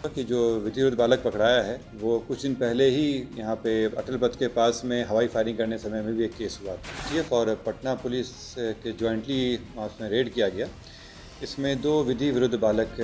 कि जो विधिवत बालक पकड़ाया है वो कुछ दिन पहले ही यहाँ पे अटल पथ के पास में हवाई फायरिंग करने समय में भी एक केस हुआ था। TF और पटना पुलिस के जॉइंटली उसमें रेड किया गया। इसमें 2 विधि विरुद्ध बालक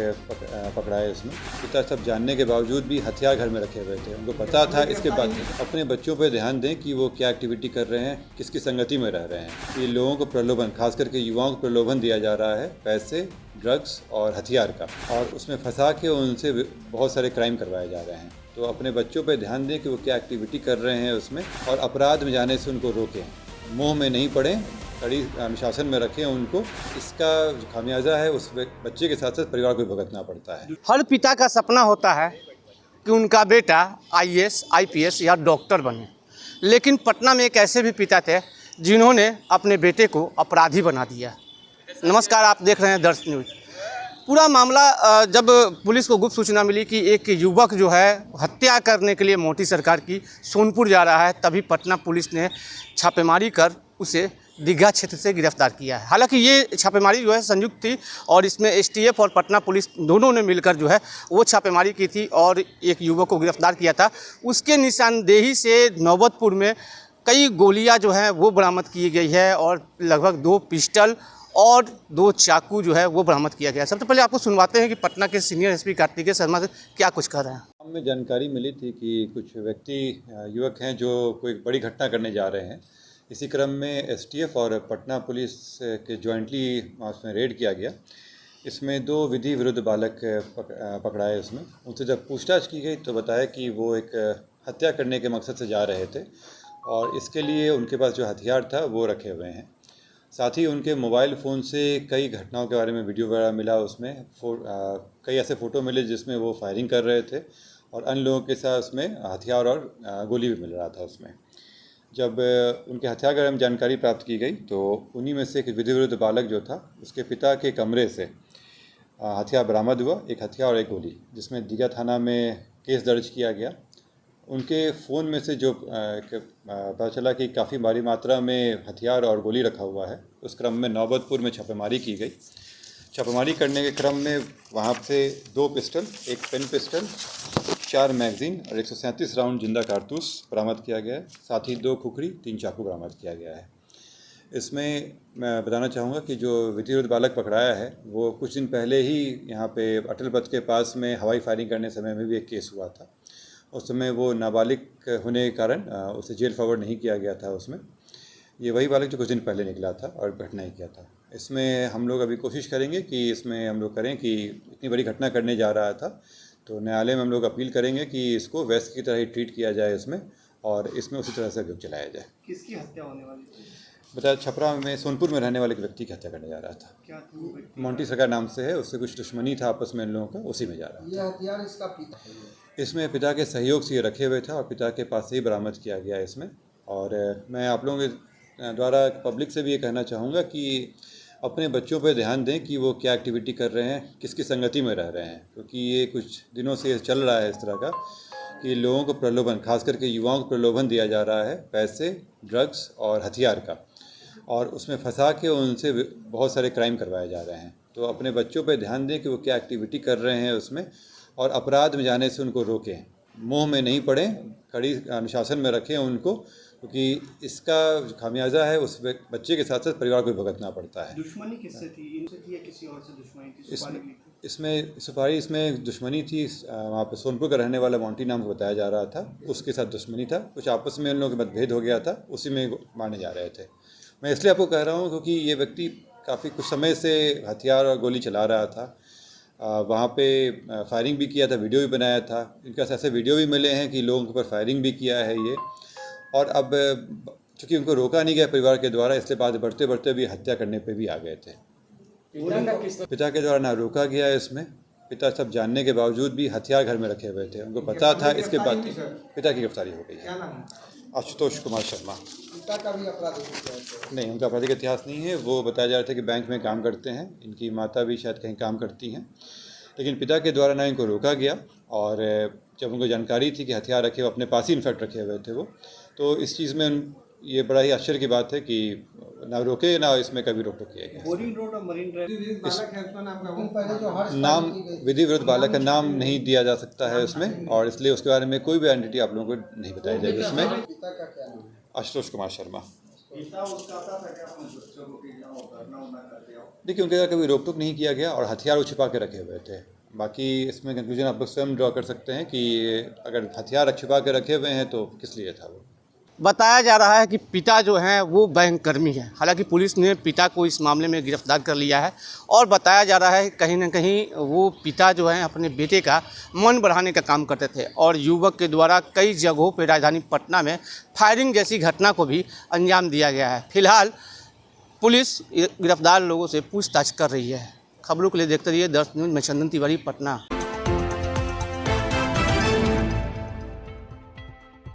पकड़ाए। इसमें पिता सब जानने के बावजूद भी हथियार घर में रखे हुए थे। उनको पता था। इसके बाद अपने बच्चों पर ध्यान दें कि वो क्या एक्टिविटी कर रहे हैं, किसकी संगति में रह रहे हैं। ये लोगों को प्रलोभन, खास करके युवाओं को प्रलोभन दिया जा रहा है पैसे, ड्रग्स और हथियार का, और उसमें फंसा के उनसे बहुत सारे क्राइम करवाए जा रहे हैं। तो अपने बच्चों पर ध्यान दें कि वो क्या एक्टिविटी कर रहे हैं उसमें, और अपराध में जाने से उनको रोकें, मोह में नहीं पड़ें, कड़ी अनुशासन में रखें उनको। इसका जो खामियाजा है उस बच्चे के साथ साथ परिवार को भुगतना पड़ता है। हर पिता का सपना होता है कि उनका बेटा IAS, IPS या डॉक्टर बने, लेकिन पटना में एक ऐसे भी पिता थे जिन्होंने अपने बेटे को अपराधी बना दिया। नमस्कार, आप देख रहे हैं दर्श न्यूज। पूरा मामला जब पुलिस को गुप्त सूचना मिली कि एक युवक जो है हत्या करने के लिए मोदी सरकार की सोनपुर जा रहा है, तभी पटना पुलिस ने छापेमारी कर उसे दीघा क्षेत्र से गिरफ्तार किया है। हालांकि ये छापेमारी जो है संयुक्त थी और इसमें STF और पटना पुलिस दोनों ने मिलकर जो है वो छापेमारी की थी और एक युवक को गिरफ्तार किया था। उसके निशानदेही से नौबतपुर में कई गोलियां जो हैं वो बरामद की गई है और लगभग 2 पिस्टल और 2 चाकू जो है वो बरामद किया गया। सबसे पहले आपको सुनवाते हैं कि पटना के सीनियर SP कार्तिकेय शर्मा से क्या कुछ कह रहे हैं। हमें जानकारी मिली थी कि कुछ व्यक्ति युवक हैं जो कोई बड़ी घटना करने जा रहे हैं। इसी क्रम में STF और पटना पुलिस के जॉइंटली उसमें रेड किया गया। इसमें 2 विधि विरुद्ध बालक पकड़ाए। उसमें उनसे जब पूछताछ की गई तो बताया कि वो एक हत्या करने के मकसद से जा रहे थे और इसके लिए उनके पास जो हथियार था वो रखे हुए हैं। साथ ही उनके मोबाइल फ़ोन से कई घटनाओं के बारे में वीडियो वगैरह मिला। उसमें कई ऐसे फ़ोटो मिले जिसमें वो फायरिंग कर रहे थे और अन्य लोगों के साथ उसमें हथियार और गोली भी मिल रहा था उसमें। जब उनके हथियार के बारे में जानकारी प्राप्त की गई तो उन्हीं में से एक विधि विरुद्ध बालक जो था उसके पिता के कमरे से हथियार बरामद हुआ, एक हथियार और एक गोली, जिसमें दीघा थाना में केस दर्ज किया गया। उनके फ़ोन में से जो पता चला कि काफ़ी भारी मात्रा में हथियार और गोली रखा हुआ है। उस क्रम में नौबतपुर में छापेमारी की गई। छापेमारी करने के क्रम में वहाँ से 2 पिस्टल, 1 पेन पिस्टल, 4 मैगज़ीन और 137 राउंड जिंदा कारतूस बरामद किया गया है। साथ ही 2 खुखरी, 3 चाकू बरामद किया गया है। इसमें मैं बताना चाहूँगा कि जो विधि विरुद्ध बालक पकड़ाया है वो कुछ दिन पहले ही यहाँ पे अटल पथ के पास में हवाई फायरिंग करने समय में भी एक केस हुआ था। उस समय वो नाबालिग होने के कारण उसे जेल फॉरवर्ड नहीं किया गया था। उसमें ये वही बालक जो कुछ दिन पहले निकला था और घटना ही किया था। इसमें हम लोग अभी कोशिश करेंगे कि इसमें हम लोग करें कि इतनी बड़ी घटना करने जा रहा था तो न्यायालय में हम लोग अपील करेंगे कि इसको वैसे की तरह ही ट्रीट किया जाए इसमें, और इसमें उसी तरह से अभियोग चलाया जाए। किसकी हत्या होने वाली थी? बताया छपरा में सोनपुर में रहने वाले एक व्यक्ति की हत्या करने जा रहा था। क्या मोंटी सरकार नाम से है, उससे कुछ दुश्मनी था आपस में इन लोगों का, उसी में जा रहा था। ये हथियार इसका पिता है। इसमें पिता के सहयोग से ये रखे हुए था और पिता के पास से ही बरामद किया गया इसमें। और मैं आप लोगों के द्वारा पब्लिक से भी ये कहना चाहूँगा कि अपने बच्चों पर ध्यान दें कि वो क्या एक्टिविटी कर रहे हैं, किसकी संगति में रह रहे हैं, क्योंकि ये कुछ दिनों से चल रहा है इस तरह का कि लोगों को प्रलोभन, खास करके युवाओं को प्रलोभन दिया जा रहा है पैसे, ड्रग्स और हथियार का, और उसमें फंसा के उनसे बहुत सारे क्राइम करवाए जा रहे हैं। तो अपने बच्चों पर ध्यान दें कि वो क्या एक्टिविटी कर रहे हैं उसमें, और अपराध में जाने से उनको रोकें, मोह में नहीं पड़ें, कड़ी अनुशासन में रखें उनको, क्योंकि इसका जो खामियाजा है उस बच्चे के साथ साथ परिवार को भुगतना पड़ता है। दुश्मनी किससे थी? इनसे थी या किसी और से दुश्मनी थी? इसमें दुश्मनी थी। वहाँ पे सोनपुर का रहने वाला मोंटी नाम को बताया जा रहा था, उसके साथ दुश्मनी था। कुछ आपस में उन लोगों के मतभेद हो गया था, उसी में मारने जा रहे थे। मैं इसलिए आपको कह रहा हूँ क्योंकि ये व्यक्ति काफ़ी कुछ समय से हथियार और गोली चला रहा था। वहाँ पे फायरिंग भी किया था, वीडियो भी बनाया था। इनके पास ऐसे वीडियो भी मिले हैं कि लोगों के ऊपर फायरिंग भी किया है ये। और अब चूँकि उनको रोका नहीं गया परिवार के द्वारा, इसलिए बाद बढ़ते बढ़ते भी हत्या करने पे भी आ गए थे। पिता के द्वारा ना रोका गया इसमें। पिता सब जानने के बावजूद भी हथियार घर में रखे हुए थे। उनको पता था। इसके बाद पिता की गिरफ्तारी हो गई है। आशुतोष कुमार शर्मा। पिता का भी आपराधिक नहीं, उनका आपराधिक इतिहास नहीं है। वो बताया जा रहा था कि बैंक में काम करते हैं। इनकी माता भी शायद कहीं काम करती हैं, लेकिन पिता के द्वारा ना इनको रोका गया। और जब उनको जानकारी थी कि हथियार रखे, वो अपने पास ही इनफैक्ट रखे हुए थे वो, तो इस चीज़ में ये बड़ा ही आश्चर्य की बात है कि ना रोके ना इसमें कभी रोक टोक किया गया। बोरिंग रोड और मरीन ड्राइव नाम विधि विरुद्ध बालक का नाम नहीं दिया जा सकता है उसमें, और इसलिए उसके बारे में कोई भी आइडेंटिटी आप लोगों को नहीं बताई जाएगी उसमें। आशुतोष कुमार शर्मा। देखिए, उनके द्वारा कभी रोक टोक नहीं किया गया और हथियार वो छिपा के रखे हुए थे। बाकी इसमें कंक्लूजन आप लोग स्वयं ड्रॉ कर सकते हैं कि अगर हथियार छिपा के रखे हुए हैं तो किस लिए था वो। बताया जा रहा है कि पिता जो हैं वो बैंक कर्मी हैं। हालांकि पुलिस ने पिता को इस मामले में गिरफ्तार कर लिया है और बताया जा रहा है कि कहीं ना कहीं वो पिता जो हैं अपने बेटे का मन बढ़ाने का काम करते थे और युवक के द्वारा कई जगहों पर राजधानी पटना में फायरिंग जैसी घटना को भी अंजाम दिया गया है। फिलहाल पुलिस गिरफ्तार लोगों से पूछताछ कर रही है। खबरों के लिए देखते रहिए 10 न्यूज़ में चंदन तिवारी, पटना।